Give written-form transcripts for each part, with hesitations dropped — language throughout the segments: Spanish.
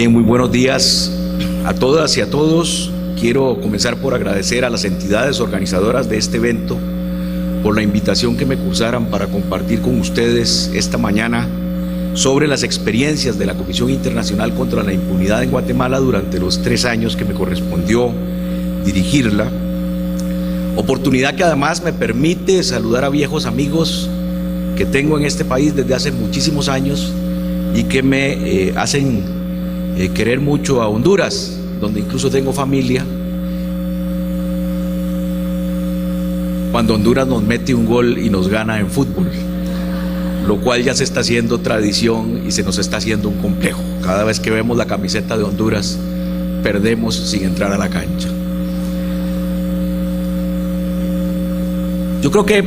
Bien, muy buenos días a todas y a todos. Quiero comenzar por agradecer a las entidades organizadoras de este evento por la invitación que me cursaran para compartir con ustedes esta mañana sobre las experiencias de la Comisión Internacional contra la Impunidad en Guatemala durante los 3 años que me correspondió dirigirla. Oportunidad que además me permite saludar a viejos amigos que tengo en este país desde hace muchísimos años y que me hacen querer mucho a Honduras, donde incluso tengo familia. Cuando Honduras nos mete un gol y nos gana en fútbol, lo cual ya se está haciendo tradición y se nos está haciendo un complejo. Cada vez que vemos la camiseta de Honduras, perdemos sin entrar a la cancha. Yo creo que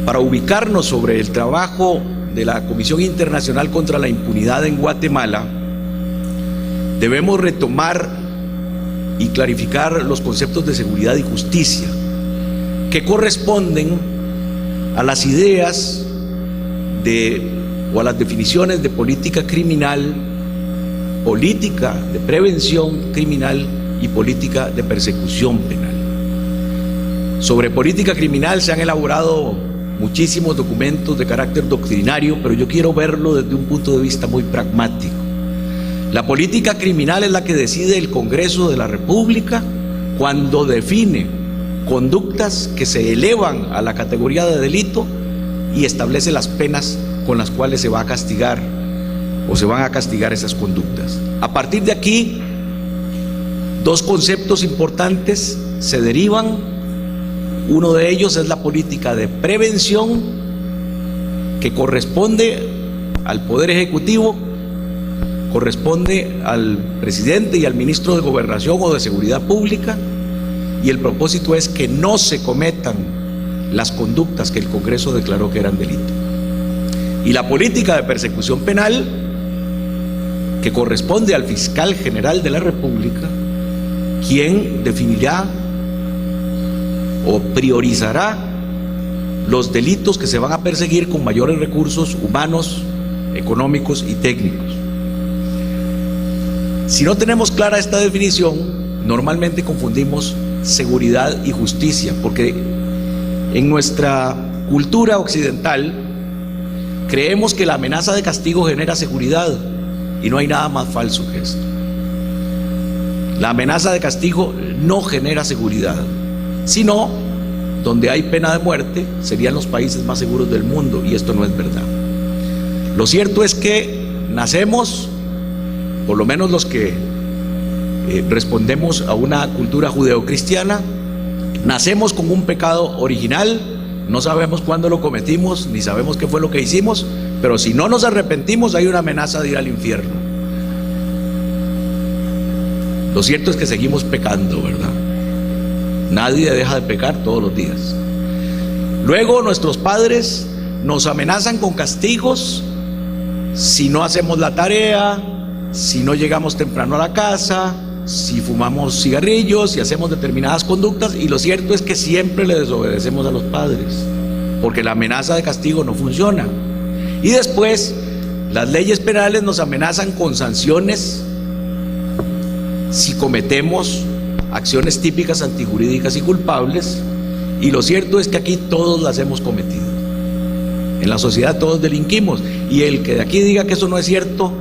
para ubicarnos sobre el trabajo de la Comisión Internacional contra la Impunidad en Guatemala, debemos retomar y clarificar los conceptos de seguridad y justicia que corresponden a las ideas o a las definiciones de política criminal, política de prevención criminal y política de persecución penal. Sobre política criminal se han elaborado muchísimos documentos de carácter doctrinario, pero yo quiero verlo desde un punto de vista muy pragmático. La política criminal es la que decide el Congreso de la República cuando define conductas que se elevan a la categoría de delito y establece las penas con las cuales se va a castigar o se van a castigar esas conductas. A partir de aquí, 2 conceptos importantes se derivan. Uno de ellos es la política de prevención, que corresponde al Poder Ejecutivo, corresponde al presidente y al ministro de Gobernación o de Seguridad Pública, y el propósito es que no se cometan las conductas que el Congreso declaró que eran delito. Y la política de persecución penal, que corresponde al fiscal general de la República, quien definirá o priorizará los delitos que se van a perseguir con mayores recursos humanos, económicos y técnicos. Si no tenemos clara esta definición, normalmente confundimos seguridad y justicia, porque en nuestra cultura occidental creemos que la amenaza de castigo genera seguridad, y no hay nada más falso que esto. La amenaza de castigo no genera seguridad, sino donde hay pena de muerte serían los países más seguros del mundo, y esto no es verdad. Lo cierto es que nacemos, por lo menos los que respondemos a una cultura judeocristiana, nacemos con un pecado original, no sabemos cuándo lo cometimos, ni sabemos qué fue lo que hicimos, pero si no nos arrepentimos hay una amenaza de ir al infierno. Lo cierto es que seguimos pecando, ¿verdad? Nadie deja de pecar todos los días. Luego nuestros padres nos amenazan con castigos si no hacemos la tarea, si no llegamos temprano a la casa, si fumamos cigarrillos, si hacemos determinadas conductas, y lo cierto es que siempre le desobedecemos a los padres, porque la amenaza de castigo no funciona. Y después las leyes penales nos amenazan con sanciones si cometemos acciones típicas antijurídicas y culpables, y lo cierto es que aquí todos las hemos cometido. En la sociedad todos delinquimos, y el que de aquí diga que eso no es cierto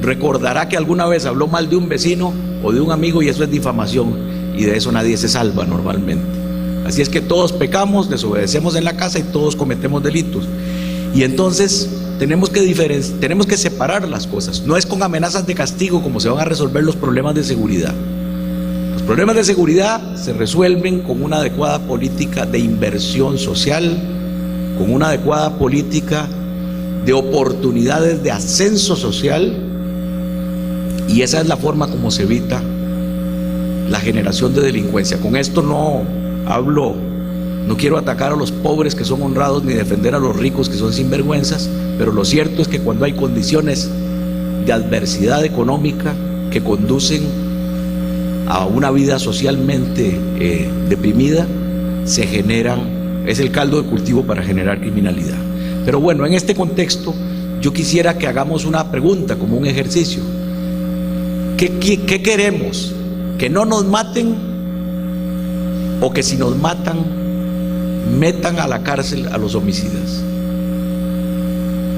recordará que alguna vez habló mal de un vecino o de un amigo, y eso es difamación, y de eso nadie se salva normalmente. Así es que todos pecamos, desobedecemos en la casa y todos cometemos delitos. Y entonces tenemos que separar las cosas. No es con amenazas de castigo como se van a resolver los problemas de seguridad. Los problemas de seguridad se resuelven con una adecuada política de inversión social, con una adecuada política de oportunidades de ascenso social, y esa es la forma como se evita la generación de delincuencia. Con esto no quiero atacar a los pobres que son honrados ni defender a los ricos que son sinvergüenzas, pero lo cierto es que cuando hay condiciones de adversidad económica que conducen a una vida socialmente deprimida, es el caldo de cultivo para generar criminalidad. Pero bueno, en este contexto yo quisiera que hagamos una pregunta como un ejercicio. ¿Qué queremos? ¿Que no nos maten? ¿O que si nos matan, metan a la cárcel a los homicidas?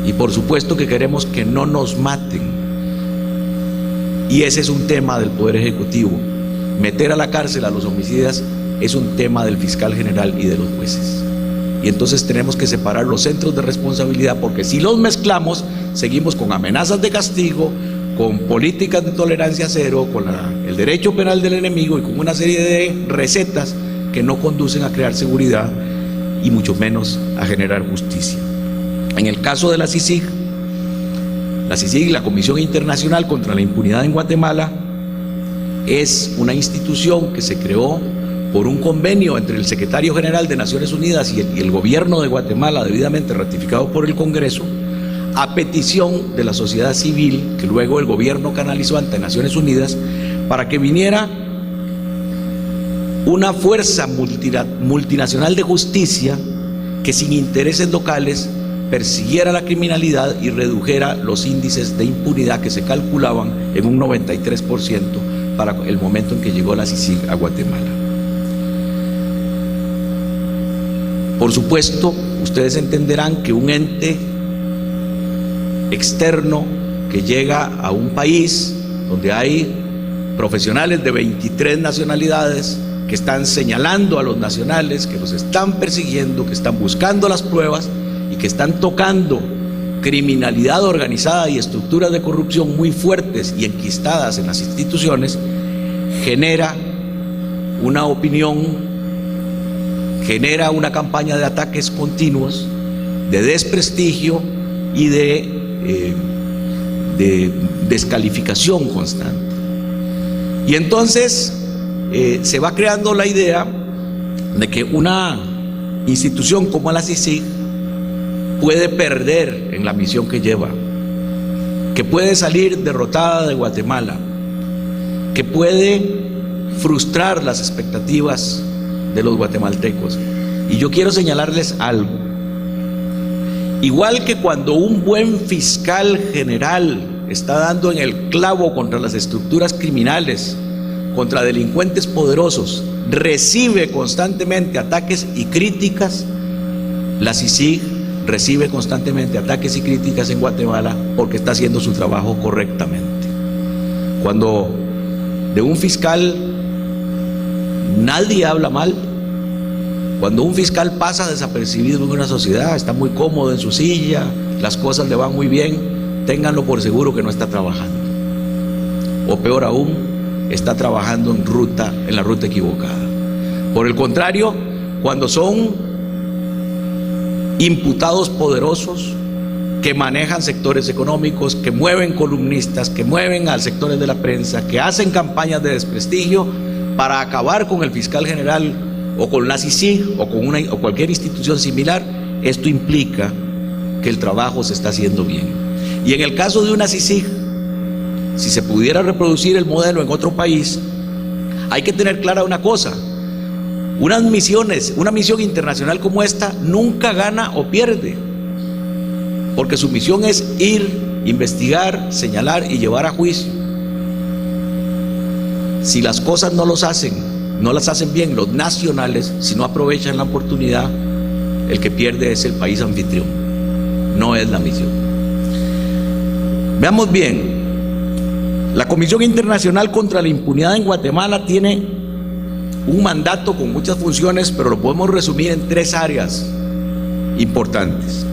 Y por supuesto que queremos que no nos maten. Y ese es un tema del Poder Ejecutivo. Meter a la cárcel a los homicidas es un tema del fiscal general y de los jueces. Y entonces tenemos que separar los centros de responsabilidad, porque si los mezclamos, seguimos con amenazas de castigo, con políticas de tolerancia cero, con el derecho penal del enemigo y con una serie de recetas que no conducen a crear seguridad y mucho menos a generar justicia. En el caso de la CICIG, la Comisión Internacional contra la Impunidad en Guatemala, es una institución que se creó por un convenio entre el secretario general de Naciones Unidas y el gobierno de Guatemala, debidamente ratificado por el Congreso, a petición de la sociedad civil, que luego el gobierno canalizó ante Naciones Unidas, para que viniera una fuerza multinacional de justicia que sin intereses locales persiguiera la criminalidad y redujera los índices de impunidad que se calculaban en un 93% para el momento en que llegó la CICIG a Guatemala. Por supuesto, ustedes entenderán que un ente externo que llega a un país donde hay profesionales de 23 nacionalidades que están señalando a los nacionales, que los están persiguiendo, que están buscando las pruebas y que están tocando criminalidad organizada y estructuras de corrupción muy fuertes y enquistadas en las instituciones, genera una opinión, genera una campaña de ataques continuos, de desprestigio y de descalificación constante. Y entonces se va creando la idea de que una institución como la CICIG puede perder en la misión que lleva, que puede salir derrotada de Guatemala, que puede frustrar las expectativas de los guatemaltecos. Y yo quiero señalarles algo. Igual que cuando un buen fiscal general está dando en el clavo contra las estructuras criminales, contra delincuentes poderosos, recibe constantemente ataques y críticas, la CICIG recibe constantemente ataques y críticas en Guatemala porque está haciendo su trabajo correctamente. Cuando de un fiscal nadie habla mal, cuando un fiscal pasa desapercibido en una sociedad, está muy cómodo en su silla, las cosas le van muy bien, ténganlo por seguro que no está trabajando. O peor aún, está trabajando en la ruta equivocada. Por el contrario, cuando son imputados poderosos que manejan sectores económicos, que mueven columnistas, que mueven a sectores de la prensa, que hacen campañas de desprestigio para acabar con el fiscal general o con la CICIG o cualquier institución similar, esto implica que el trabajo se está haciendo bien. Y en el caso de una CICIG, si se pudiera reproducir el modelo en otro país, hay que tener clara una cosa: una misión internacional como esta nunca gana o pierde, porque su misión es ir, investigar, señalar y llevar a juicio. Si las cosas no las hacen bien los nacionales, si no aprovechan la oportunidad, el que pierde es el país anfitrión, no es la misión. Veamos bien, la Comisión Internacional contra la Impunidad en Guatemala tiene un mandato con muchas funciones, pero lo podemos resumir en 3 áreas importantes.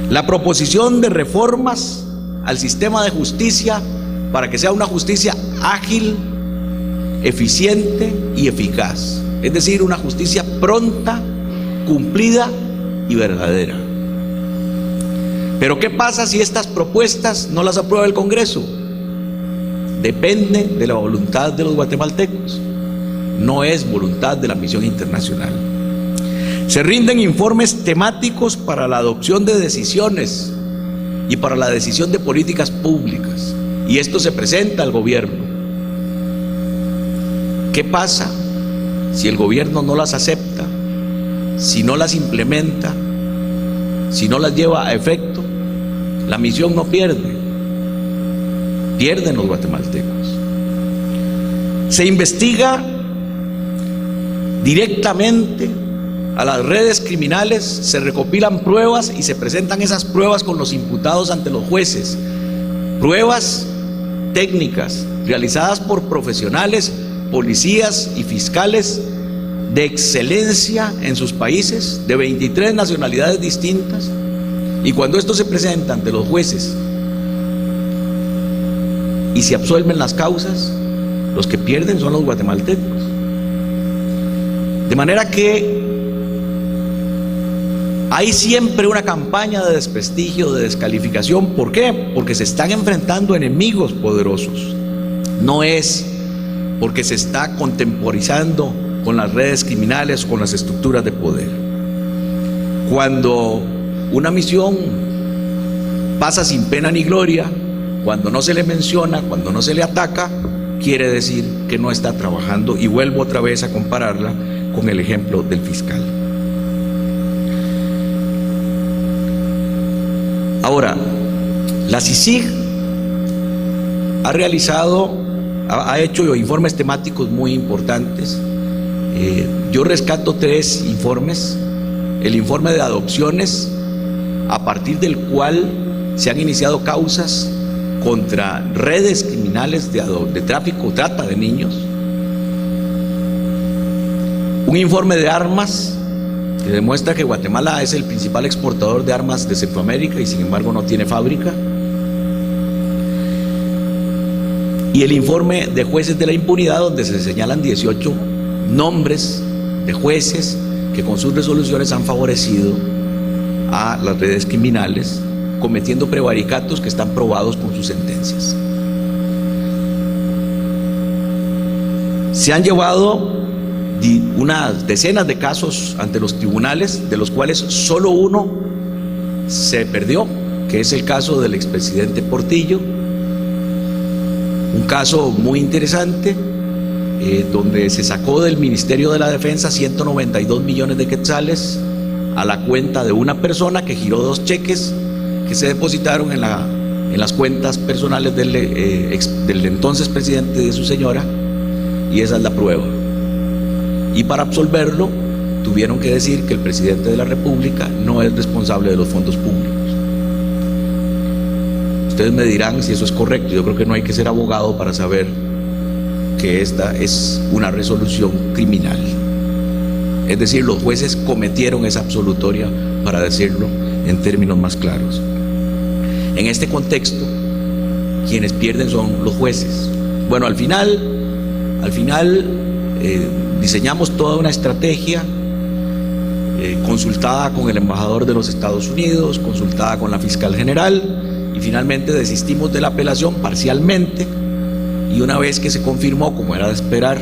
La proposición de reformas al sistema de justicia para que sea una justicia ágil, eficiente y eficaz, es decir, una justicia pronta, cumplida y verdadera. Pero ¿qué pasa si estas propuestas no las aprueba el Congreso? Depende de la voluntad de los guatemaltecos, no es voluntad de la misión internacional. Se rinden informes temáticos para la adopción de decisiones y para la decisión de políticas públicas, y esto se presenta al gobierno. ¿Qué pasa si el gobierno no las acepta, si no las implementa, si no las lleva a efecto? La misión no pierde, pierden los guatemaltecos. Se investiga directamente a las redes criminales, se recopilan pruebas y se presentan esas pruebas con los imputados ante los jueces. Pruebas técnicas realizadas por profesionales, policías y fiscales de excelencia en sus países, de 23 nacionalidades distintas, y cuando esto se presenta ante los jueces y se absuelven las causas, los que pierden son los guatemaltecos. De manera que hay siempre una campaña de desprestigio, de descalificación. ¿Por qué? Porque se están enfrentando enemigos poderosos. No es porque se está contemporizando con las redes criminales o con las estructuras de poder. Cuando una misión pasa sin pena ni gloria, cuando no se le menciona, cuando no se le ataca, quiere decir que no está trabajando, y vuelvo otra vez a compararla con el ejemplo del fiscal. Ahora, la CICIG ha hecho informes temáticos muy importantes. Yo rescato 3 informes. El informe de adopciones, a partir del cual se han iniciado causas contra redes criminales de tráfico, trata de niños. Un informe de armas que demuestra que Guatemala es el principal exportador de armas de Centroamérica y sin embargo no tiene fábrica. Y el informe de jueces de la impunidad, donde se señalan 18 nombres de jueces que con sus resoluciones han favorecido a las redes criminales, cometiendo prevaricatos que están probados con sus sentencias. Se han llevado unas decenas de casos ante los tribunales, de los cuales solo uno se perdió, que es el caso del expresidente Portillo. Un caso muy interesante, donde se sacó del Ministerio de la Defensa 192 millones de quetzales a la cuenta de una persona que giró 2 cheques que se depositaron en las cuentas personales del entonces presidente y de su señora, y esa es la prueba. Y para absolverlo tuvieron que decir que el presidente de la República no es responsable de los fondos públicos. Ustedes me dirán si eso es correcto. Yo creo que no hay que ser abogado para saber que esta es una resolución criminal. Es decir, los jueces cometieron esa absolutoria, para decirlo en términos más claros. En este contexto, quienes pierden son los jueces. Bueno, al final diseñamos toda una estrategia consultada con el embajador de los Estados Unidos, consultada con la fiscal general, y finalmente desistimos de la apelación parcialmente. Y una vez que se confirmó, como era de esperar,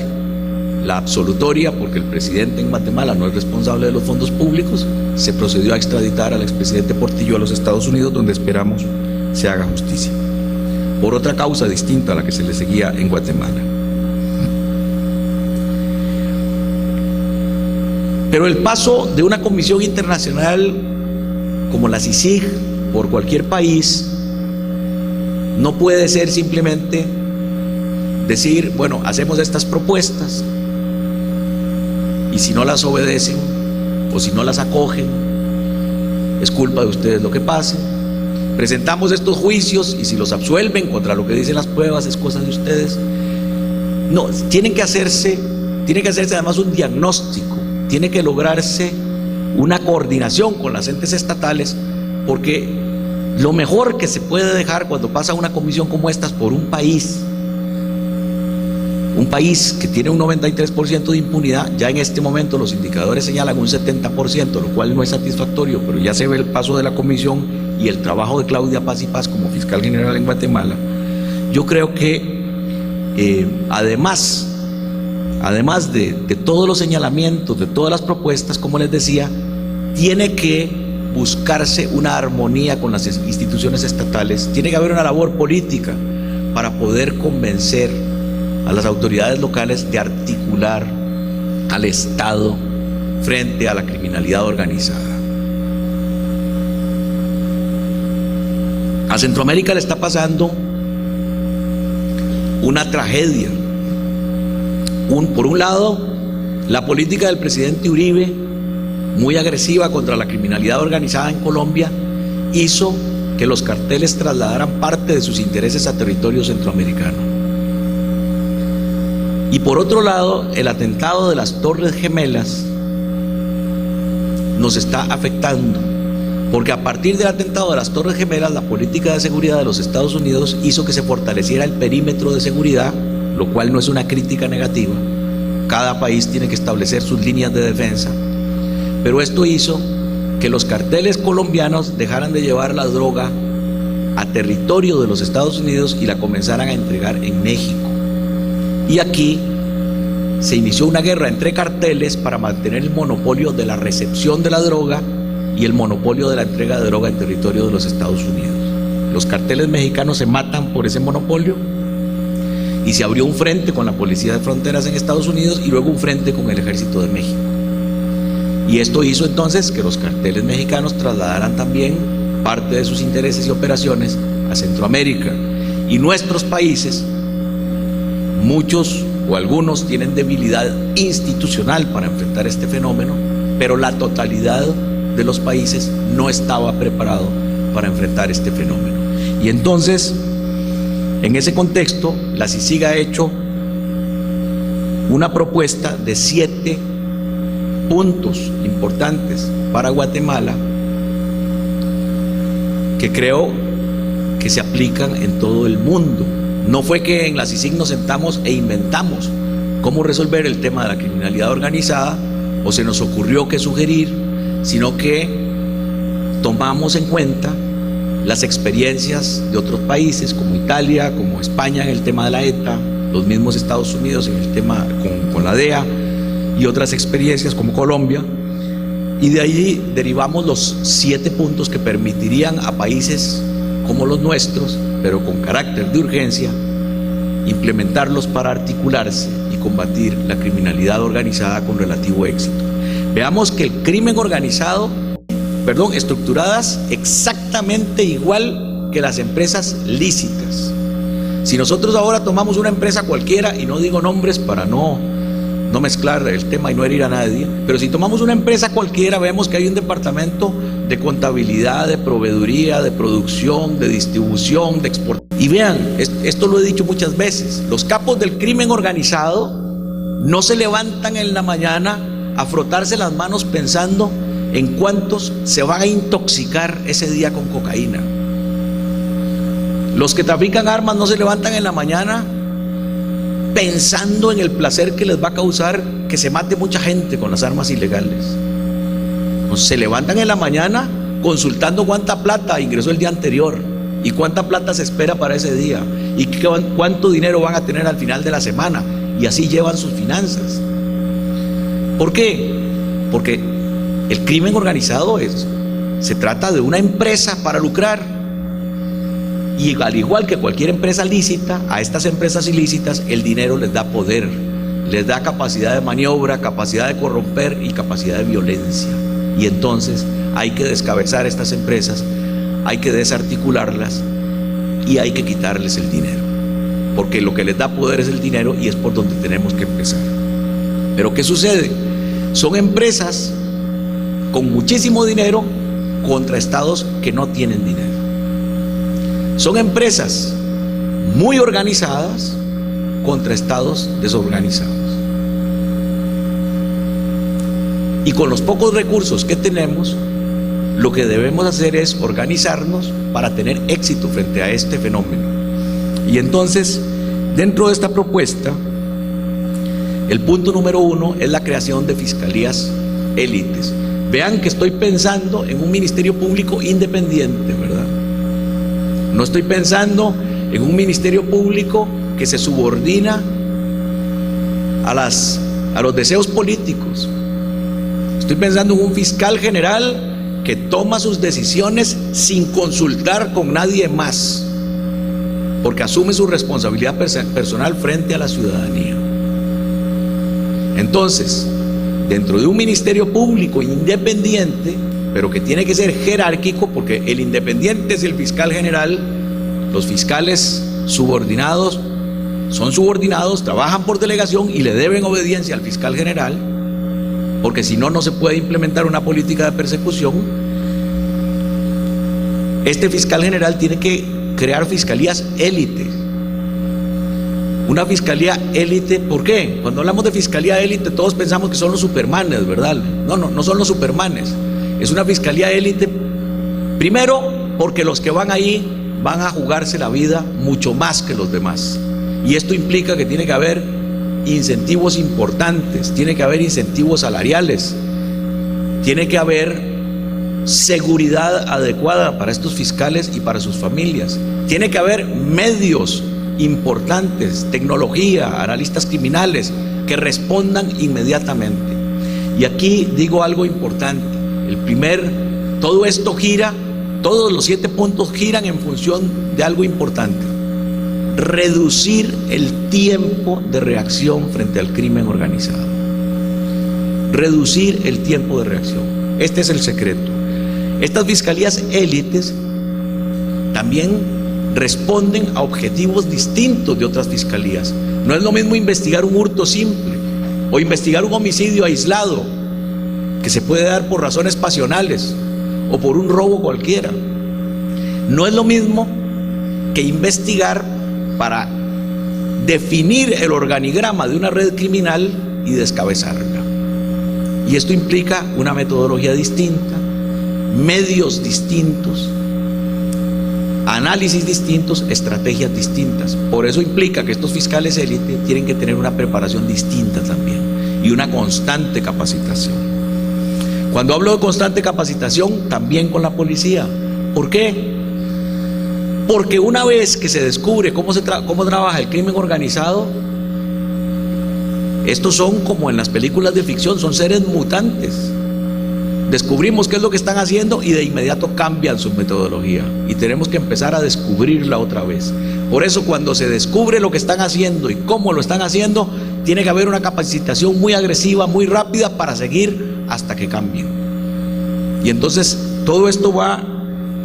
la absolutoria, porque el presidente en Guatemala no es responsable de los fondos públicos, se procedió a extraditar al expresidente Portillo a los Estados Unidos, donde esperamos se haga justicia, por otra causa distinta a la que se le seguía en Guatemala. Pero el paso de una comisión internacional como la CICIG por cualquier país no puede ser simplemente decir, bueno, hacemos estas propuestas y si no las obedecen o si no las acogen, es culpa de ustedes lo que pase. Presentamos estos juicios y si los absuelven contra lo que dicen las pruebas, es cosa de ustedes. No, tiene que hacerse además un diagnóstico, tiene que lograrse una coordinación con las entes estatales, porque lo mejor que se puede dejar cuando pasa una comisión como estas por un país que tiene un 93% de impunidad, ya en este momento los indicadores señalan un 70%, lo cual no es satisfactorio, pero ya se ve el paso de la comisión y el trabajo de Claudia Paz y Paz como fiscal general en Guatemala. Yo creo que además de todos los señalamientos, de todas las propuestas, como les decía, tiene que buscarse una armonía con las instituciones estatales, tiene que haber una labor política para poder convencer a las autoridades locales de articular al Estado frente a la criminalidad organizada. A Centroamérica le está pasando una tragedia Por un lado, la política del presidente Uribe, muy agresiva contra la criminalidad organizada en Colombia, hizo que los carteles trasladaran parte de sus intereses a territorio centroamericano. Y por otro lado, el atentado de las Torres Gemelas nos está afectando, porque a partir del atentado de las Torres Gemelas, la política de seguridad de los Estados Unidos hizo que se fortaleciera el perímetro de seguridad, lo cual no es una crítica negativa. Cada país tiene que establecer sus líneas de defensa, pero esto hizo que los carteles colombianos dejaran de llevar la droga a territorio de los Estados Unidos y la comenzaran a entregar en México. Y aquí se inició una guerra entre carteles para mantener el monopolio de la recepción de la droga y el monopolio de la entrega de droga en territorio de los Estados Unidos. Los carteles mexicanos se matan por ese monopolio y se abrió un frente con la Policía de Fronteras en Estados Unidos y luego un frente con el Ejército de México. Y esto hizo entonces que los carteles mexicanos trasladaran también parte de sus intereses y operaciones a Centroamérica. Y nuestros países, muchos o algunos, tienen debilidad institucional para enfrentar este fenómeno, pero la totalidad de los países no estaba preparado para enfrentar este fenómeno. Y entonces, en ese contexto, la CICIG ha hecho una propuesta de 7 puntos importantes para Guatemala que creo que se aplican en todo el mundo. No fue que en la CICIG nos sentamos e inventamos cómo resolver el tema de la criminalidad organizada o se nos ocurrió qué sugerir, sino que tomamos en cuenta las experiencias de otros países como Italia, como España en el tema de la ETA, los mismos Estados Unidos en el tema con la DEA y otras experiencias como Colombia, y de ahí derivamos los 7 puntos que permitirían a países como los nuestros, pero con carácter de urgencia, implementarlos para articularse y combatir la criminalidad organizada con relativo éxito. Veamos que el crimen organizado, estructuradas exactamente igual que las empresas lícitas. Si nosotros ahora tomamos una empresa cualquiera, y no digo nombres para no mezclar el tema y no herir a nadie, pero si tomamos una empresa cualquiera, vemos que hay un departamento de contabilidad, de proveeduría, de producción, de distribución, de exportación. Y vean, esto lo he dicho muchas veces, los capos del crimen organizado no se levantan en la mañana a frotarse las manos pensando en cuántos se van a intoxicar ese día con cocaína. Los que trafican armas no se levantan en la mañana pensando en el placer que les va a causar que se mate mucha gente con las armas ilegales. Se levantan en la mañana consultando cuánta plata ingresó el día anterior y cuánta plata se espera para ese día y cuánto dinero van a tener al final de la semana, y así llevan sus finanzas. ¿Por qué? Porque el crimen organizado se trata de una empresa para lucrar, y al igual que cualquier empresa lícita, a estas empresas ilícitas el dinero les da poder, les da capacidad de maniobra, capacidad de corromper y capacidad de violencia. Y entonces hay que descabezar estas empresas, hay que desarticularlas y hay que quitarles el dinero, porque lo que les da poder es el dinero y es por donde tenemos que empezar. Pero ¿qué sucede? Son empresas con muchísimo dinero contra estados que no tienen dinero. Son empresas muy organizadas contra estados desorganizados. Y con los pocos recursos que tenemos, lo que debemos hacer es organizarnos para tener éxito frente a este fenómeno. Y entonces, dentro de esta propuesta, el punto número 1 es la creación de fiscalías élites. Vean que estoy pensando en un ministerio público independiente, ¿verdad? No estoy pensando en un ministerio público que se subordina a los deseos políticos. Estoy pensando en un fiscal general que toma sus decisiones sin consultar con nadie más, porque asume su responsabilidad personal frente a la ciudadanía. Entonces, dentro de un ministerio público independiente, pero que tiene que ser jerárquico, porque el independiente es el fiscal general, los fiscales subordinados son subordinados, trabajan por delegación y le deben obediencia al fiscal general, porque si no, no se puede implementar una política de persecución. Este fiscal general tiene que crear fiscalías élite. Una fiscalía élite, ¿por qué? Cuando hablamos de fiscalía élite, todos pensamos que son los supermanes, ¿verdad? No son los supermanes. Es una fiscalía élite, primero, porque los que van ahí van a jugarse la vida mucho más que los demás. Y esto implica que tiene que haber incentivos importantes, tiene que haber incentivos salariales, tiene que haber seguridad adecuada para estos fiscales y para sus familias, tiene que haber medios importantes, tecnología, analistas criminales que respondan inmediatamente. Y aquí digo algo importante. Todo esto gira, todos los 7 puntos giran en función de algo importante: reducir el tiempo de reacción frente al crimen organizado. Reducir el tiempo de reacción. Este es el secreto. Estas fiscalías élites también responden a objetivos distintos de otras fiscalías. No es lo mismo investigar un hurto simple o investigar un homicidio aislado que se puede dar por razones pasionales o por un robo cualquiera. No es lo mismo que investigar para definir el organigrama de una red criminal y descabezarla. Y esto implica una metodología distinta, medios distintos, análisis distintos, estrategias distintas. Por eso implica que estos fiscales élite tienen que tener una preparación distinta también y una constante capacitación. Cuando hablo de constante capacitación, también con la policía. ¿Por qué? Porque una vez que se descubre cómo trabaja el crimen organizado, estos son como en las películas de ficción, son seres mutantes. Descubrimos qué es lo que están haciendo y de inmediato cambian su metodología y tenemos que empezar a descubrirla otra vez. Por eso, cuando se descubre lo que están haciendo y cómo lo están haciendo, tiene que haber una capacitación muy agresiva, muy rápida para seguir hasta que cambien. Y entonces todo esto va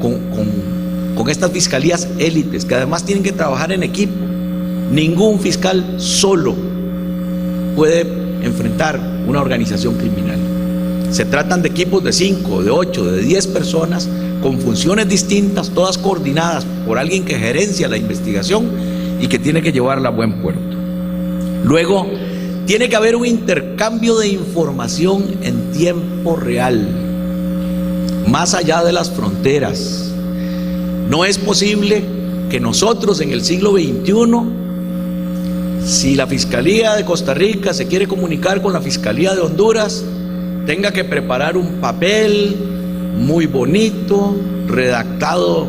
con estas fiscalías élites, que además tienen que trabajar en equipo. Ningún fiscal solo puede enfrentar una organización criminal. Se tratan de equipos de 5, de 8, de 10 personas con funciones distintas, todas coordinadas por alguien que gerencia la investigación y que tiene que llevarla a buen puerto. Luego, tiene que haber un intercambio de información en tiempo real, más allá de las fronteras. No es posible que nosotros en el siglo XXI, si la Fiscalía de Costa Rica se quiere comunicar con la Fiscalía de Honduras, tenga que preparar un papel muy bonito, redactado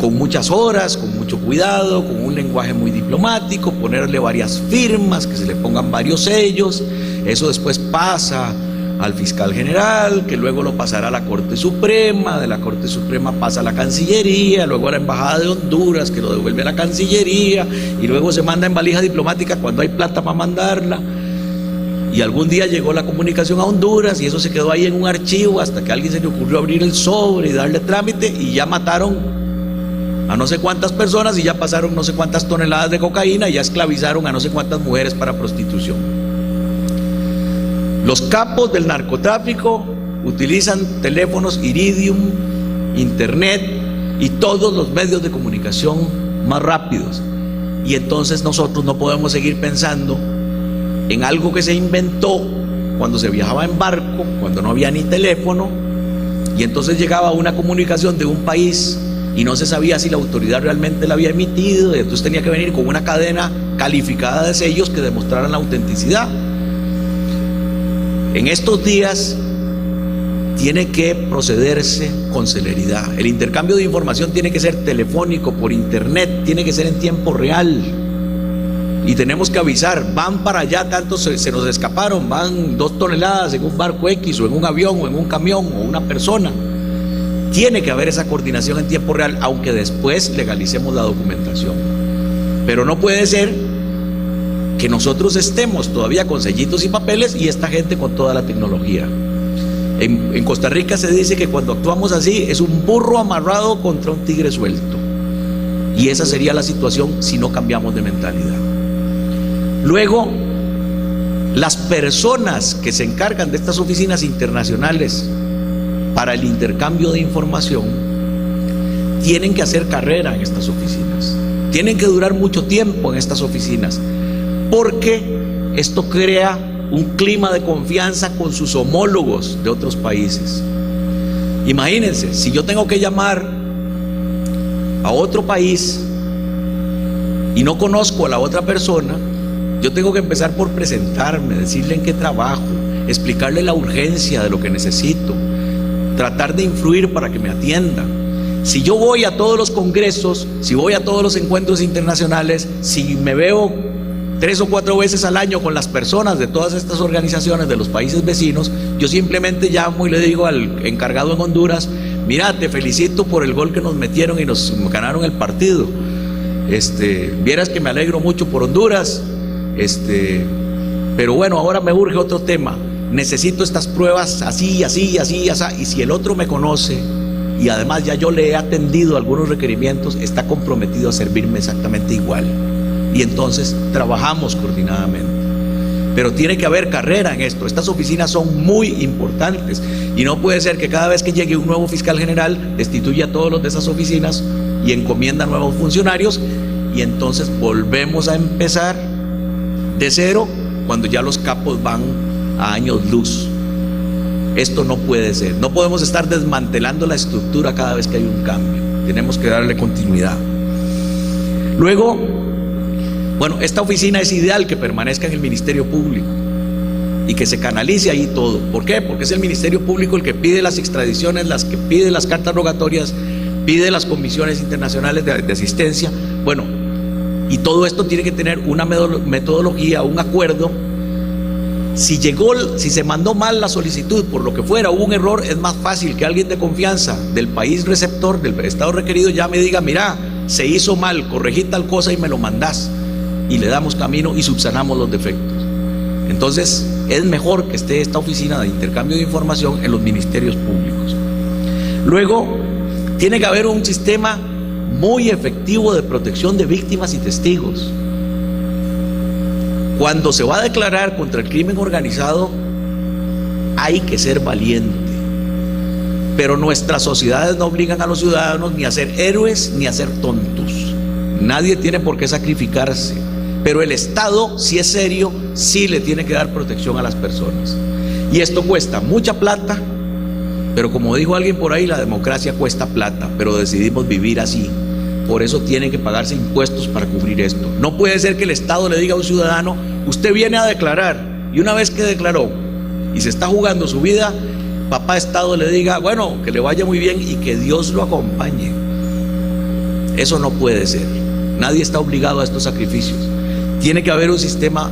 con muchas horas, con mucho cuidado, con un lenguaje muy diplomático, ponerle varias firmas, que se le pongan varios sellos. Eso después pasa al fiscal general, que luego lo pasará a la Corte Suprema, de la Corte Suprema pasa a la Cancillería, luego a la Embajada de Honduras, que lo devuelve a la Cancillería, y luego se manda en valija diplomática cuando hay plata para mandarla. Y algún día llegó la comunicación a Honduras y eso se quedó ahí en un archivo hasta que a alguien se le ocurrió abrir el sobre y darle trámite, y ya mataron a no sé cuántas personas y ya pasaron no sé cuántas toneladas de cocaína y ya esclavizaron a no sé cuántas mujeres para prostitución. Los capos del narcotráfico utilizan teléfonos Iridium, internet y todos los medios de comunicación más rápidos. Y entonces nosotros no podemos seguir pensando en algo que se inventó cuando se viajaba en barco, cuando no había ni teléfono, y entonces llegaba una comunicación de un país y no se sabía si la autoridad realmente la había emitido, y entonces tenía que venir con una cadena calificada de sellos que demostraran la autenticidad. En estos días tiene que procederse con celeridad. El intercambio de información tiene que ser telefónico, por internet, tiene que ser en tiempo real. Y tenemos que avisar, van para allá, tantos se nos escaparon, van 2 toneladas en un barco X, o en un avión, o en un camión, o una persona. Tiene que haber esa coordinación en tiempo real, aunque después legalicemos la documentación. Pero no puede ser que nosotros estemos todavía con sellitos y papeles y esta gente con toda la tecnología. En Costa Rica se dice que cuando actuamos así es un burro amarrado contra un tigre suelto. Y esa sería la situación si no cambiamos de mentalidad. Luego, las personas que se encargan de estas oficinas internacionales para el intercambio de información tienen que hacer carrera en estas oficinas, tienen que durar mucho tiempo en estas oficinas, porque esto crea un clima de confianza con sus homólogos de otros países. Imagínense, si yo tengo que llamar a otro país y no conozco a la otra persona, yo tengo que empezar por presentarme, decirle en qué trabajo, explicarle la urgencia de lo que necesito, tratar de influir para que me atienda. Si yo voy a todos los congresos, si voy a todos los encuentros internacionales, si me veo 3 o 4 veces al año con las personas de todas estas organizaciones de los países vecinos, yo simplemente llamo y le digo al encargado en Honduras: mira, te felicito por el gol que nos metieron y nos ganaron el partido. Vieras que me alegro mucho por Honduras, pero bueno, ahora me urge otro tema. Necesito estas pruebas así, así, así, así. Y si el otro me conoce y además ya yo le he atendido algunos requerimientos, está comprometido a servirme exactamente igual. Y entonces trabajamos coordinadamente. Pero tiene que haber carrera en esto. Estas oficinas son muy importantes y no puede ser que cada vez que llegue un nuevo fiscal general destituya a todos los de esas oficinas y encomienda nuevos funcionarios, y entonces volvemos a empezar de cero cuando ya los capos van a años luz. Esto no puede ser. No podemos estar desmantelando la estructura cada vez que hay un cambio. Tenemos que darle continuidad. Luego, bueno, esta oficina es ideal que permanezca en el Ministerio Público y que se canalice ahí todo. ¿Por qué? Porque es el Ministerio Público el que pide las extradiciones, las que pide las cartas rogatorias, pide las comisiones internacionales de asistencia. Bueno, y todo esto tiene que tener una metodología, un acuerdo. Si se mandó mal la solicitud, por lo que fuera, hubo un error, es más fácil que alguien de confianza del país receptor, del estado requerido, ya me diga: mira, se hizo mal, corregí tal cosa y me lo mandás, y le damos camino y subsanamos los defectos. Entonces es mejor que esté esta oficina de intercambio de información en los ministerios públicos. Luego, tiene que haber un sistema muy efectivo de protección de víctimas y testigos. Cuando se va a declarar contra el crimen organizado, hay que ser valiente. Pero nuestras sociedades no obligan a los ciudadanos ni a ser héroes ni a ser tontos. Nadie tiene por qué sacrificarse. Pero el Estado, si es serio, sí le tiene que dar protección a las personas. Y esto cuesta mucha plata, pero como dijo alguien por ahí, la democracia cuesta plata, pero decidimos vivir así. Por eso tienen que pagarse impuestos para cubrir esto. No puede ser que el Estado le diga a un ciudadano: usted viene a declarar, y una vez que declaró y se está jugando su vida, papá Estado le diga: bueno, que le vaya muy bien y que Dios lo acompañe. Eso no puede ser. Nadie está obligado a estos sacrificios. Tiene que haber un sistema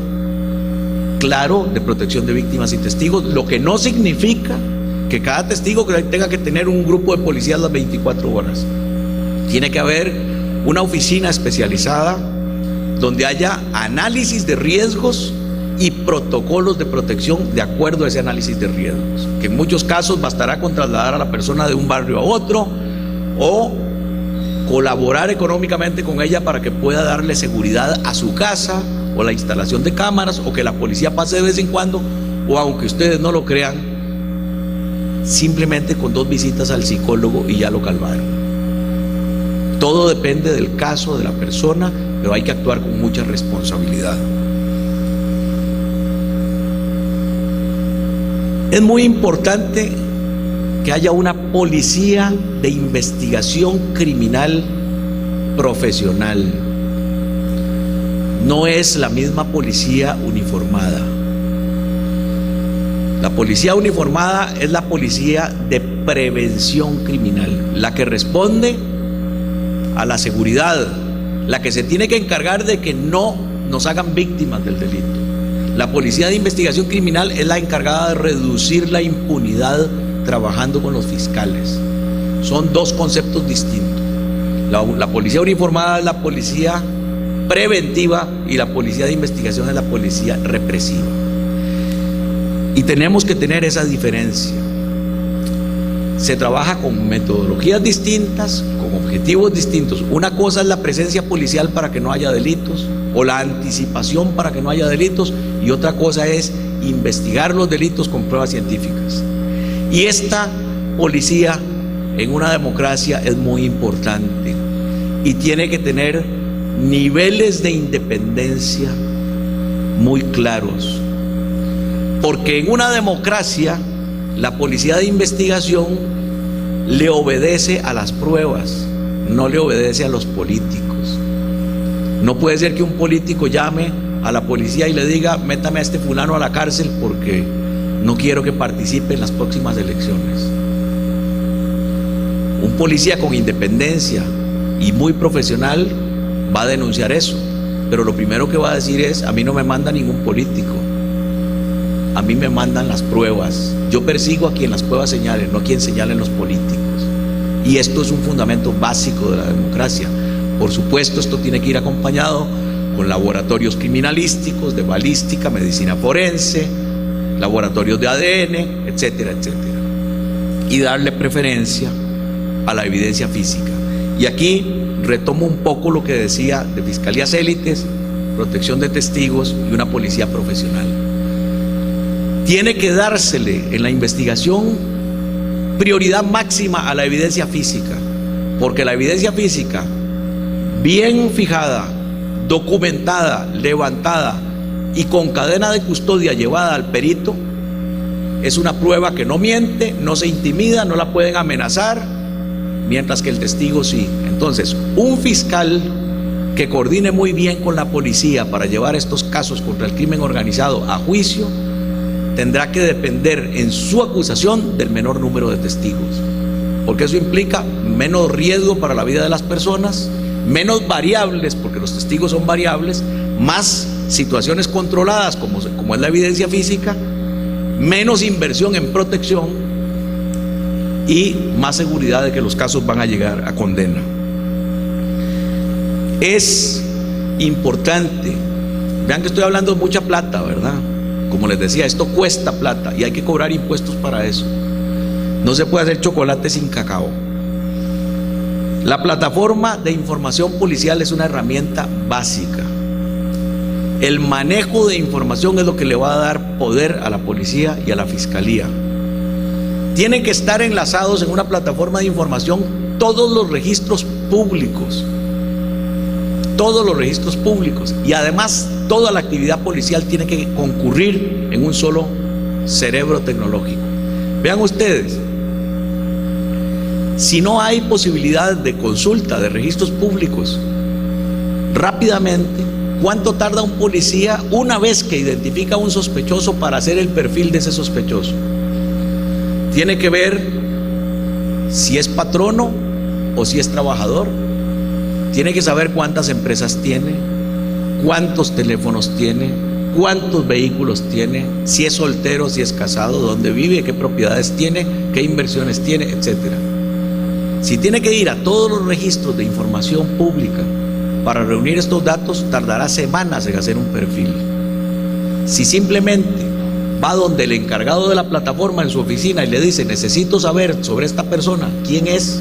claro de protección de víctimas y testigos, lo que no significa que cada testigo tenga que tener un grupo de policías las 24 horas. Tiene que haber una oficina especializada donde haya análisis de riesgos y protocolos de protección de acuerdo a ese análisis de riesgos, que en muchos casos bastará con trasladar a la persona de un barrio a otro o colaborar económicamente con ella para que pueda darle seguridad a su casa, o la instalación de cámaras, o que la policía pase de vez en cuando, o aunque ustedes no lo crean, simplemente con 2 visitas al psicólogo y ya lo calmaron. Todo depende del caso, de la persona, pero hay que actuar con mucha responsabilidad. Es muy importante que haya una policía de investigación criminal profesional. No es la misma policía uniformada. La policía uniformada es la policía de prevención criminal, la que responde a la seguridad, la que se tiene que encargar de que no nos hagan víctimas del delito. La policía de investigación criminal es la encargada de reducir la impunidad trabajando con los fiscales. Son 2 conceptos distintos. La policía uniformada es la policía preventiva y la policía de investigación es la policía represiva. Y tenemos que tener esa diferencia. se trabaja con metodologías distintas, con objetivos distintos. Una cosa es la presencia policial para que no haya delitos, o la anticipación para que no haya delitos, y otra cosa es investigar los delitos con pruebas científicas. Y esta policía en una democracia es muy importante y tiene que tener niveles de independencia muy claros, porque en una democracia la policía de investigación le obedece a las pruebas, no le obedece a los políticos. No puede ser que un político llame a la policía y le diga: métame a este fulano a la cárcel porque no quiero que participe en las próximas elecciones. Un policía con independencia y muy profesional va a denunciar eso, pero lo primero que va a decir es: a mí no me manda ningún político, a mí me mandan las pruebas, yo persigo a quien las pruebas señalen, no a quien señalen los políticos. Y esto es un fundamento básico de la democracia. Por supuesto, esto tiene que ir acompañado con laboratorios criminalísticos, de balística, medicina forense, laboratorios de ADN, etcétera, etcétera. Y darle preferencia a la evidencia física. Y aquí retomo un poco lo que decía de fiscalías élites, protección de testigos y una policía profesional. Tiene que dársele en la investigación prioridad máxima a la evidencia física, porque la evidencia física, bien fijada, documentada, levantada y con cadena de custodia llevada al perito, es una prueba que no miente, no se intimida, no la pueden amenazar, mientras que el testigo sí. Entonces, un fiscal que coordine muy bien con la policía para llevar estos casos contra el crimen organizado a juicio, tendrá que depender en su acusación del menor número de testigos, porque eso implica menos riesgo para la vida de las personas, menos variables, porque los testigos son variables, más situaciones controladas como es la evidencia física, menos inversión en protección y más seguridad de que los casos van a llegar a condena. Es importante, vean que estoy hablando de mucha plata, ¿verdad? Como les decía, esto cuesta plata y hay que cobrar impuestos para eso. No se puede hacer chocolate sin cacao. La plataforma de información policial es una herramienta básica. El manejo de información es lo que le va a dar poder a la policía y a la fiscalía. Tienen que estar enlazados en una plataforma de información todos los registros públicos. Todos los registros públicos. Y además, toda la actividad policial tiene que concurrir en un solo cerebro tecnológico. Vean ustedes, si no hay posibilidad de consulta de registros públicos rápidamente, ¿cuánto tarda un policía una vez que identifica a un sospechoso para hacer el perfil de ese sospechoso? Tiene que ver si es patrono o si es trabajador. Tiene que saber cuántas empresas tiene, cuántos teléfonos tiene, cuántos vehículos tiene, si es soltero, si es casado, dónde vive, qué propiedades tiene, qué inversiones tiene, etcétera. Si tiene que ir a todos los registros de información pública para reunir estos datos, tardará semanas en hacer un perfil. Si simplemente va donde el encargado de la plataforma en su oficina y le dice: necesito saber sobre esta persona, quién es,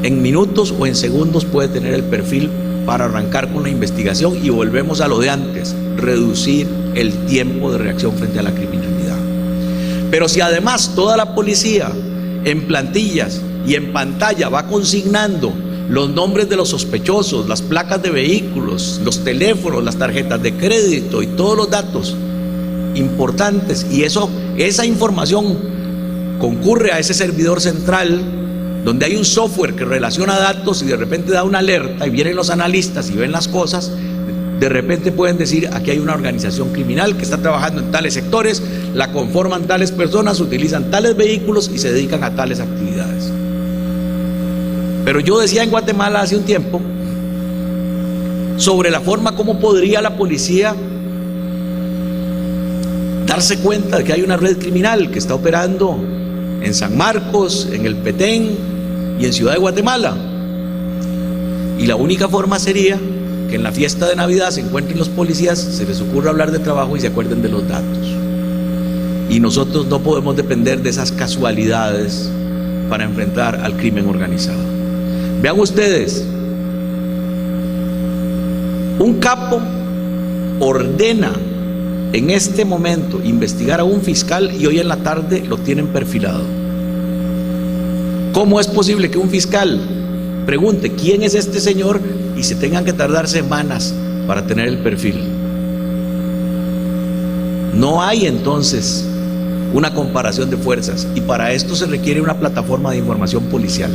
en minutos o en segundos puede tener el perfil para arrancar con la investigación. Y volvemos a lo de antes, reducir el tiempo de reacción frente a la criminalidad. Pero si además toda la policía en plantillas y en pantalla va consignando los nombres de los sospechosos, las placas de vehículos, los teléfonos, las tarjetas de crédito y todos los datos importantes, y esa información concurre a ese servidor central donde hay un software que relaciona datos y de repente da una alerta y vienen los analistas y ven las cosas, de repente pueden decir: aquí hay una organización criminal que está trabajando en tales sectores, la conforman tales personas, utilizan tales vehículos y se dedican a tales actividades. Pero yo decía en Guatemala hace un tiempo sobre la forma como podría la policía darse cuenta de que hay una red criminal que está operando en San Marcos, en el Petén y en Ciudad de Guatemala. Y la única forma sería que en la fiesta de Navidad se encuentren los policías, se les ocurra hablar de trabajo y se acuerden de los datos. Y nosotros no podemos depender de esas casualidades para enfrentar al crimen organizado. Vean ustedes, un capo ordena en este momento investigar a un fiscal y hoy en la tarde lo tienen perfilado. ¿Cómo es posible que un fiscal pregunte quién es este señor y se tengan que tardar semanas para tener el perfil? No hay entonces una comparación de fuerzas, y para esto se requiere una plataforma de información policial.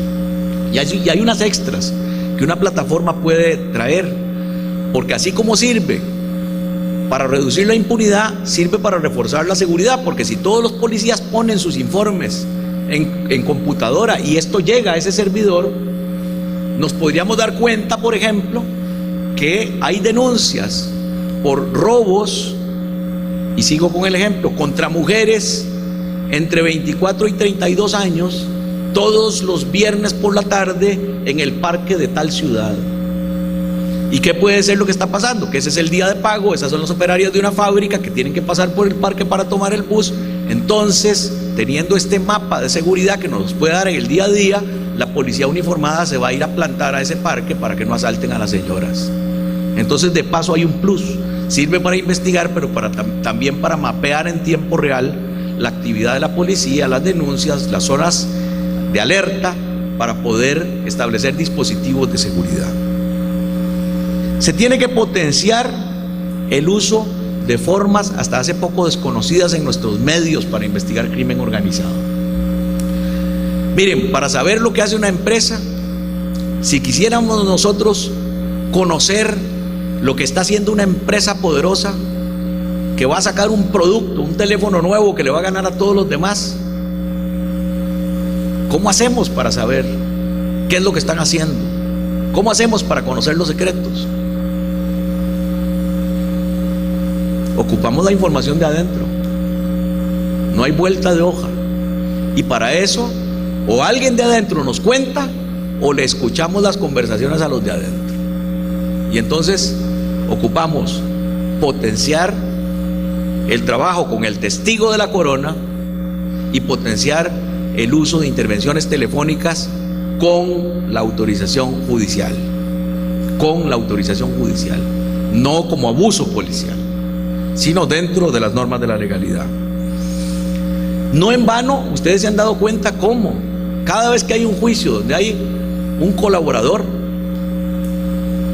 Y hay unas extras que una plataforma puede traer, porque así como sirve para reducir la impunidad, sirve para reforzar la seguridad, porque si todos los policías ponen sus informes en computadora y esto llega a ese servidor, nos podríamos dar cuenta, por ejemplo, que hay denuncias por robos, y sigo con el ejemplo, contra mujeres entre 24 y 32 años, todos los viernes por la tarde en el parque de tal ciudad. ¿Y qué puede ser lo que está pasando? Que ese es el día de pago, esas son las operarias de una fábrica que tienen que pasar por el parque para tomar el bus. Entonces, teniendo este mapa de seguridad que nos puede dar en el día a día, la policía uniformada se va a ir a plantar a ese parque para que no asalten a las señoras. Entonces, de paso hay un plus. Sirve para investigar, pero también para mapear en tiempo real la actividad de la policía, las denuncias, las zonas de alerta, para poder establecer dispositivos de seguridad. Se tiene que potenciar el uso de formas hasta hace poco desconocidas en nuestros medios para investigar crimen organizado. Miren, para saber lo que hace una empresa, si quisiéramos nosotros conocer lo que está haciendo una empresa poderosa que va a sacar un producto, un teléfono nuevo que le va a ganar a todos los demás, ¿cómo hacemos para saber qué es lo que están haciendo? ¿Cómo hacemos para conocer los secretos? Ocupamos la información de adentro. No hay vuelta de hoja. Y para eso, o alguien de adentro nos cuenta, o le escuchamos las conversaciones a los de adentro. Y entonces ocupamos potenciar el trabajo con el testigo de la corona y potenciar el uso de intervenciones telefónicas con la autorización judicial. Con la autorización judicial. No como abuso policial, sino dentro de las normas de la legalidad. No en vano, ustedes se han dado cuenta cómo cada vez que hay un juicio donde hay un colaborador,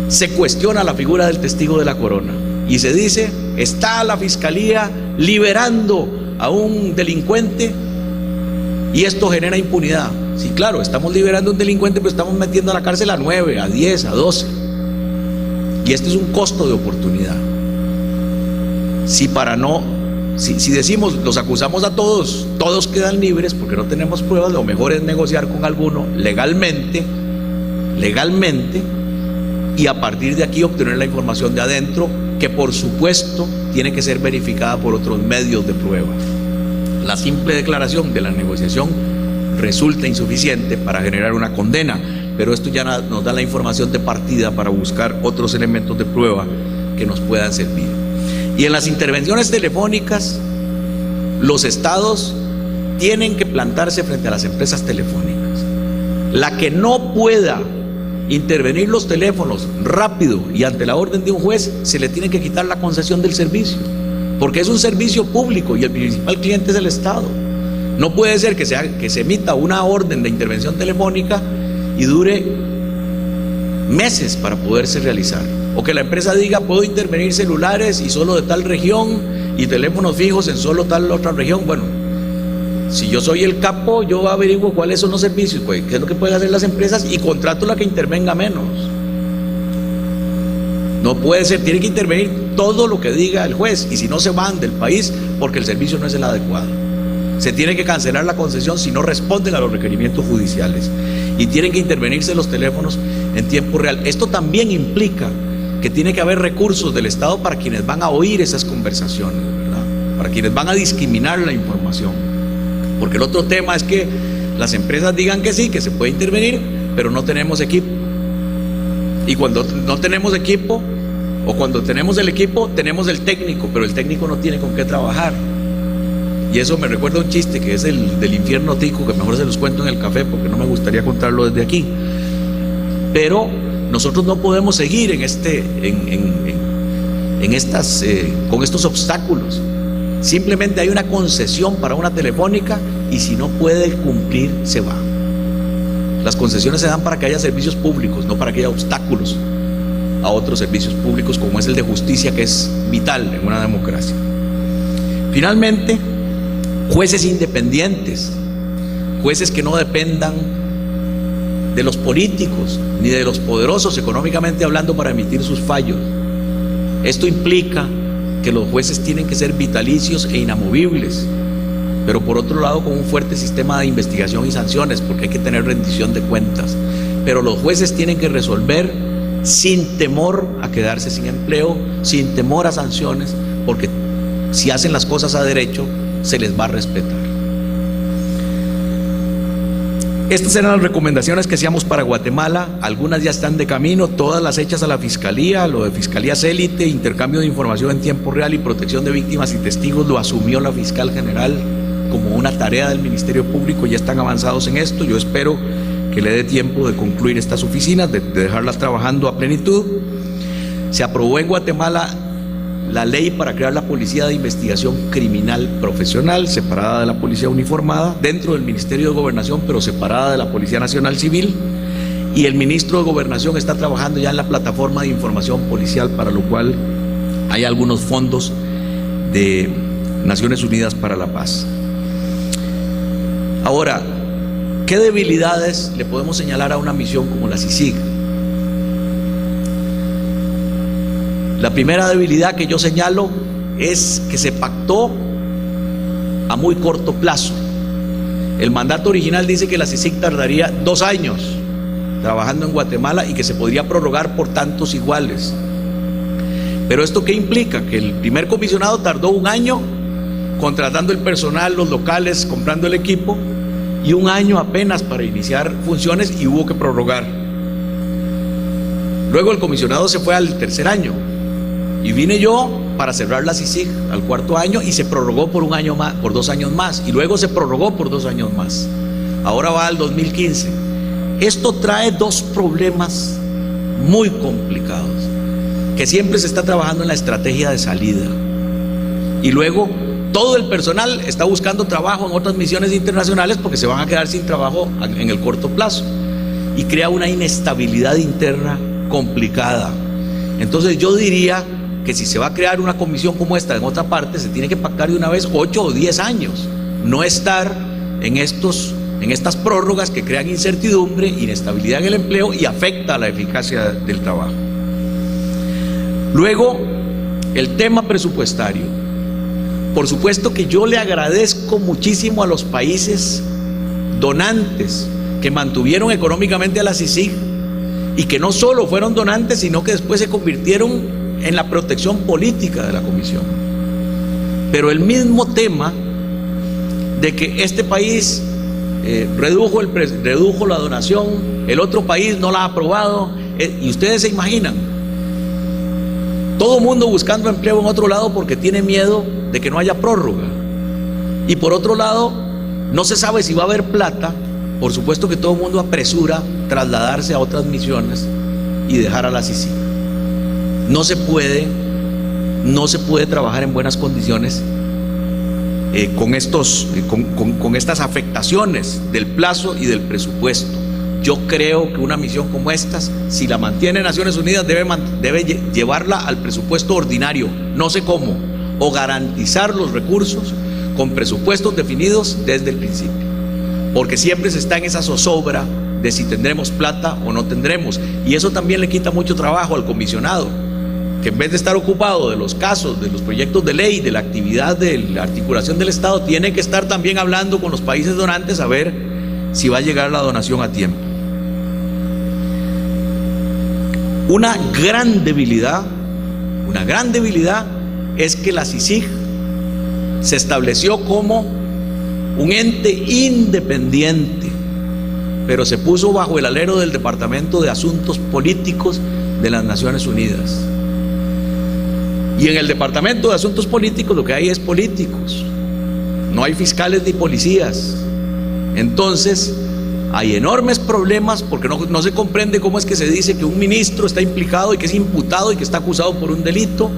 se cuestiona la figura del testigo de la corona y se dice, está la fiscalía liberando a un delincuente y esto genera impunidad. Sí, claro, estamos liberando a un delincuente, pero estamos metiendo a la cárcel a 9, a 10, a 12. Y este es un costo de oportunidad. Si decimos, los acusamos a todos, todos quedan libres porque no tenemos pruebas, lo mejor es negociar con alguno legalmente, y a partir de aquí obtener la información de adentro, que por supuesto tiene que ser verificada por otros medios de prueba. La simple declaración de la negociación resulta insuficiente para generar una condena, pero esto ya nos da la información de partida para buscar otros elementos de prueba que nos puedan servir. Y en las intervenciones telefónicas, los estados tienen que plantarse frente a las empresas telefónicas. La que no pueda intervenir los teléfonos rápido y ante la orden de un juez, se le tiene que quitar la concesión del servicio, porque es un servicio público y el principal cliente es el Estado. No puede ser que se emita una orden de intervención telefónica y dure meses para poderse realizar, o que la empresa diga, puedo intervenir celulares y solo de tal región y teléfonos fijos en solo tal otra región. Bueno, si yo soy el capo, yo averiguo cuáles son los servicios, pues, qué es lo que pueden hacer las empresas y contrato la que intervenga menos. No puede ser, tiene que intervenir todo lo que diga el juez, y si no, se van del país porque el servicio no es el adecuado. Se tiene que cancelar la concesión si no responden a los requerimientos judiciales, y tienen que intervenirse los teléfonos en tiempo real. Esto también implica que tiene que haber recursos del Estado para quienes van a oír esas conversaciones, ¿verdad? Para quienes van a discriminar la información. Porque el otro tema es que las empresas digan que sí, que se puede intervenir, pero no tenemos equipo. Y cuando no tenemos equipo, o cuando tenemos el equipo, tenemos el técnico, pero el técnico no tiene con qué trabajar. Y eso me recuerda un chiste que es el del infierno tico, que mejor se los cuento en el café porque no me gustaría contarlo desde aquí. Pero nosotros no podemos seguir con estos obstáculos. Simplemente hay una concesión para una telefónica y si no puede cumplir, se va. Las concesiones se dan para que haya servicios públicos, no para que haya obstáculos a otros servicios públicos, como es el de justicia, que es vital en una democracia. Finalmente, jueces independientes, jueces que no dependan de los políticos ni de los poderosos económicamente hablando para emitir sus fallos. Esto implica que los jueces tienen que ser vitalicios e inamovibles, pero por otro lado con un fuerte sistema de investigación y sanciones, porque hay que tener rendición de cuentas. Pero los jueces tienen que resolver sin temor a quedarse sin empleo, sin temor a sanciones, porque si hacen las cosas a derecho, se les va a respetar. Estas eran las recomendaciones que hacíamos para Guatemala. Algunas ya están de camino, todas las hechas a la Fiscalía. Lo de Fiscalías Élite, intercambio de información en tiempo real y protección de víctimas y testigos, lo asumió la Fiscal General como una tarea del Ministerio Público. Ya están avanzados en esto. Yo espero que le dé tiempo de concluir estas oficinas, de dejarlas trabajando a plenitud. Se aprobó en Guatemala la ley para crear la Policía de Investigación Criminal Profesional, separada de la Policía Uniformada, dentro del Ministerio de Gobernación, pero separada de la Policía Nacional Civil. Y el ministro de Gobernación está trabajando ya en la plataforma de información policial, para lo cual hay algunos fondos de Naciones Unidas para la Paz. Ahora, ¿qué debilidades le podemos señalar a una misión como la CICIG? La primera debilidad que yo señalo es que se pactó a muy corto plazo. El mandato original dice que la CICIG tardaría 2 años trabajando en Guatemala y que se podría prorrogar por tantos iguales. Pero ¿esto qué implica? Que el primer comisionado tardó 1 año contratando el personal, los locales, comprando el equipo, y 1 año apenas para iniciar funciones y hubo que prorrogar. Luego el comisionado se fue al 3er año. Y vine yo para cerrar la CICIG al 4.º año y se prorrogó por 1 año más, por 2 años más, y luego se prorrogó por 2 años más. Ahora va al 2015. Esto trae 2 problemas muy complicados, que siempre se está trabajando en la estrategia de salida. Y luego todo el personal está buscando trabajo en otras misiones internacionales porque se van a quedar sin trabajo en el corto plazo. Y crea una inestabilidad interna complicada. Entonces yo diría que si se va a crear una comisión como esta en otra parte, se tiene que pactar de una vez 8 o 10 años, no estar en estas prórrogas que crean incertidumbre, inestabilidad en el empleo y afecta a la eficacia del trabajo. Luego, el tema presupuestario. Por supuesto que yo le agradezco muchísimo a los países donantes que mantuvieron económicamente a la CICIG y que no solo fueron donantes, sino que después se convirtieron en la protección política de la comisión. Pero el mismo tema de que este país redujo la donación, el otro país no la ha aprobado, y ustedes se imaginan, todo el mundo buscando empleo en otro lado porque tiene miedo de que no haya prórroga, y por otro lado no se sabe si va a haber plata. Por supuesto que todo el mundo apresura trasladarse a otras misiones y dejar a la CICIG. No se puede trabajar en buenas condiciones con estas afectaciones del plazo y del presupuesto. Yo creo que una misión como estas, si la mantiene Naciones Unidas, debe llevarla al presupuesto ordinario, no sé cómo, o garantizar los recursos con presupuestos definidos desde el principio, porque siempre se está en esa zozobra de si tendremos plata o no tendremos, y eso también le quita mucho trabajo al comisionado, que en vez de estar ocupado de los casos, de los proyectos de ley, de la actividad de la articulación del Estado, tiene que estar también hablando con los países donantes a ver si va a llegar la donación a tiempo. Una gran debilidad es que la CICIG se estableció como un ente independiente, pero se puso bajo el alero del Departamento de Asuntos Políticos de las Naciones Unidas. Y en el Departamento de Asuntos Políticos lo que hay es políticos. no hay fiscales ni policías. Entonces hay enormes problemas porque no se comprende cómo es que se dice que un ministro está implicado y que es imputado y que está acusado por un delito,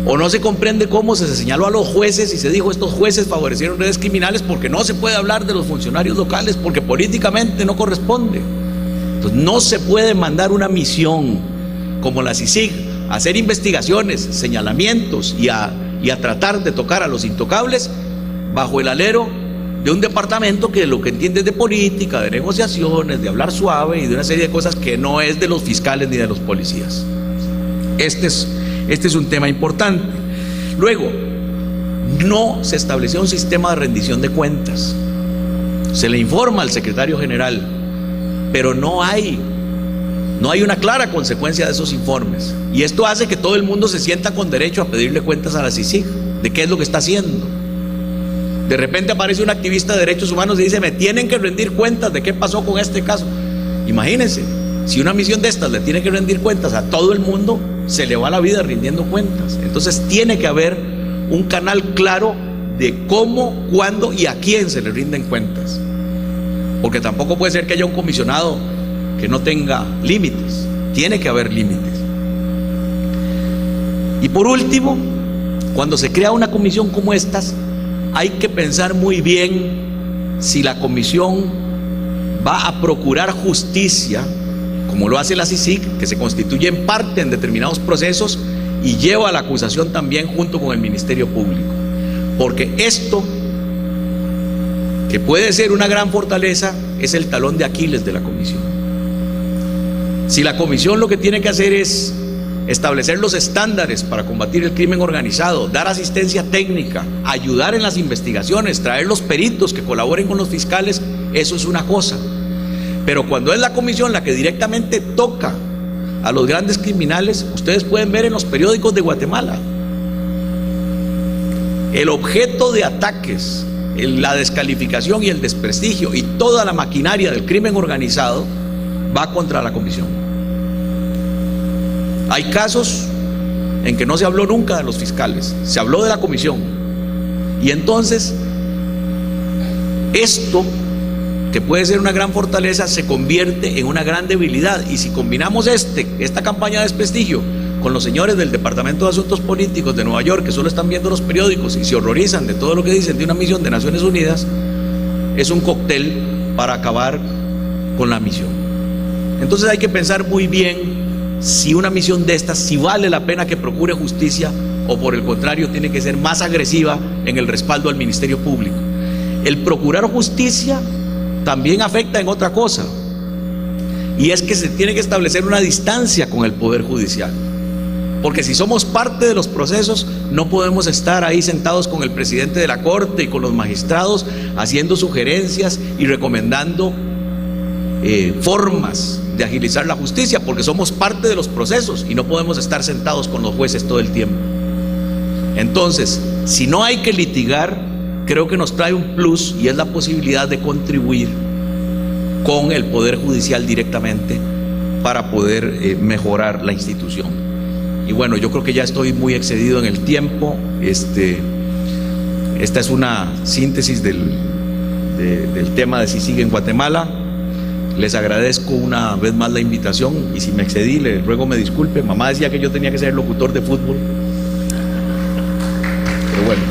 o no se comprende cómo se señaló a los jueces y se dijo estos jueces favorecieron redes criminales, porque no se puede hablar de los funcionarios locales porque políticamente no corresponde. Entonces no se puede mandar una misión como la CICIG a hacer investigaciones, señalamientos y a tratar de tocar a los intocables bajo el alero de un departamento que lo que entiende es de política, de negociaciones, de hablar suave y de una serie de cosas que no es de los fiscales ni de los policías. Este es un tema importante. Luego, no se estableció un sistema de rendición de cuentas. Se le informa al secretario general, pero no hay una clara consecuencia de esos informes. Y esto hace que todo el mundo se sienta con derecho a pedirle cuentas a la CICIG de qué es lo que está haciendo. De repente aparece un activista de derechos humanos y dice: me tienen que rendir cuentas de qué pasó con este caso. Imagínense, si una misión de estas le tiene que rendir cuentas a todo el mundo, se le va la vida rindiendo cuentas. Entonces tiene que haber un canal claro de cómo, cuándo y a quién se le rinden cuentas, porque tampoco puede ser que haya un comisionado que no tenga límites. Tiene que haber límites. Y por último, cuando se crea una comisión como estas, hay que pensar muy bien si la comisión va a procurar justicia, como lo hace la CICIG, que se constituye en parte en determinados procesos y lleva a la acusación también junto con el Ministerio Público. Porque esto, que puede ser una gran fortaleza, es el talón de Aquiles de la comisión. Si la comisión lo que tiene que hacer es establecer los estándares para combatir el crimen organizado, dar asistencia técnica, ayudar en las investigaciones, traer los peritos que colaboren con los fiscales, eso es una cosa. Pero cuando es la comisión la que directamente toca a los grandes criminales, ustedes pueden ver en los periódicos de Guatemala el objeto de ataques, la descalificación y el desprestigio y toda la maquinaria del crimen organizado va contra la comisión. Hay casos en que no se habló nunca de los fiscales, se habló de la comisión. Y entonces esto, que puede ser una gran fortaleza, se convierte en una gran debilidad. Y si combinamos esta campaña de desprestigio con los señores del Departamento de Asuntos Políticos de Nueva York, que solo están viendo los periódicos y se horrorizan de todo lo que dicen de una misión de Naciones Unidas, es un cóctel para acabar con la misión. Entonces hay que pensar muy bien si una misión de estas, si vale la pena que procure justicia, o por el contrario tiene que ser más agresiva en el respaldo al Ministerio Público. El procurar justicia también afecta en otra cosa, y es que se tiene que establecer una distancia con el Poder Judicial, porque si somos parte de los procesos, no podemos estar ahí sentados con el presidente de la Corte y con los magistrados haciendo sugerencias y recomendando formas de agilizar la justicia, porque somos parte de los procesos y no podemos estar sentados con los jueces todo el tiempo. Entonces, si no hay que litigar, creo que nos trae un plus, y es la posibilidad de contribuir con el Poder Judicial directamente para poder mejorar la institución. Y bueno, yo creo que ya estoy muy excedido en el tiempo. Esta es una síntesis del tema de CICIG en Guatemala. Les agradezco una vez más la invitación, y si me excedí, le ruego me disculpe. Mamá decía que yo tenía que ser locutor de fútbol, pero bueno.